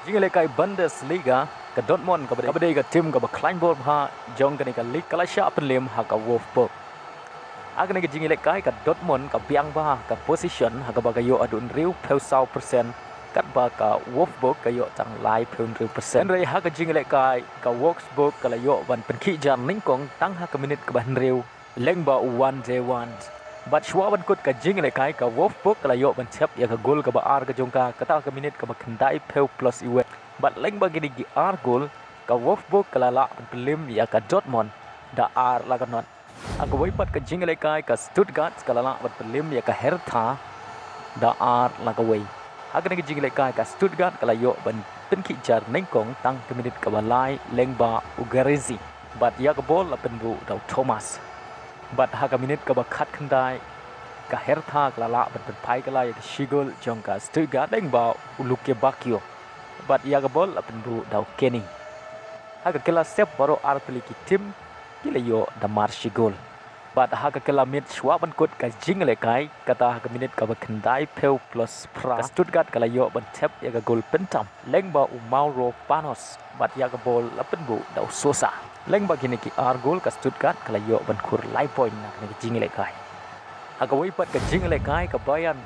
Jingle kai Bundesliga ke Dortmund ke badai ke tim ke Kleinbol ha jong ke Liga Kalasha Liem ha ke Wolfsburg. Agan ke jingle kai ke Dortmund ke biang ba ke position ha ke bagayo adun riu peu 100% kat ba ke Wolfsburg ke yo tang lai peu 100%. Rei ha ke jingle kai ke Wolfsburg ke layo ban penki jan ningkong tang ha ke minit ke ban riu leng ba 1-1. But shwa ban kut ka jingle kai ka Wolfsburg la yo ban chep ya ka gol ka ba ar ka jongka kata ka minute ka ba khandai peu plus iwe. But leng ba gini gi ar gol ka Wolfsburg la la ban Liem ya ka Dortmund da ar la ka not. Aga wai pat ka jingle kai ka Stuttgart ka la la ban Liem ya ka Hertha da ar la ka wai. Aga ni jingle kai ka Stuttgart ka la yo ban penki jar nengkong tang ka minute ka ba lai leng ba Ugarezi. But ya ka bol la pen bu da Thomas. But haga minit ka bakat kandai ka Hertha ka la ban pai ka la ya shigol jong ka Stuttgart leng ba uluke bakyo. But ya ga bol apen bu dau Kenny. Haga kela step baru arpeli ki tim kila yo da mar shigol. But haga kela mit shwa ban kut ka jingle kai kata haga minit ka bakandai peu plus pra Stuttgart ka la yo ban tep ya ga gol pentam leng ba Mauro Panos. But ya ga bol apen bu dau Sosa. Leng bagi ni ki ar gol ka Stuttgart kala yo ban kur lai point nak ni jingle kai. Aga wai pat ka jingle kai ka Bayern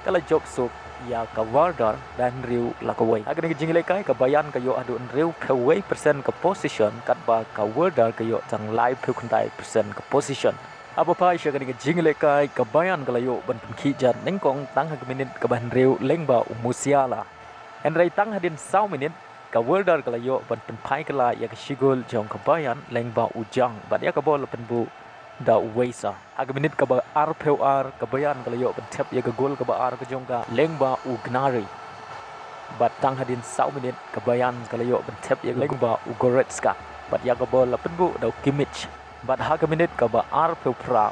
kala jok suk ya ka Werder dan riu la ka wai. Aga ni jingle kai ka Bayern ka yo adu riu peway persen ka position kat ba ka Werder ka yo tang lai peu kandai persen ka position. Apa pai sya ka ni jingle kai ka Bayern kala yo ban ki jan nengkong tang ha minit ka ban riu leng ba Musiala. En rai tang hadin 1 minit ka Werder kala yo ban pai kala ya ka shigol jong ka Bayern leng ba ujang ban ya ka bol pen bu da Weisa aga minit ka ba ar peu ar ka Bayern kala yo ban tep ya ka gol ka ba ar ka jong ka leng ba Ugnari bat tang hadin 1 minit ka Bayern kala yo ban tep ya leng ba Ugoretska bat ya ka bol pen bu da Kimmich bat ha ka minit ka ba ar peu pra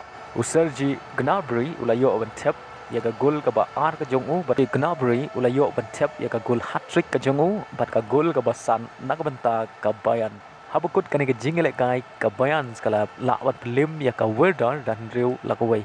Sergi Gnabry ulayo ban tep ya ka gol ka ba ar ka jong u bat Gnabry ulayo ban tep ya ka gol hat-trick ka jong u bat ka gol ka ba san nak banta ka Bayern habukut ka ni ka jingle kai ka Bayern skala la wat Liem ya ka Werder dan riu la ka wei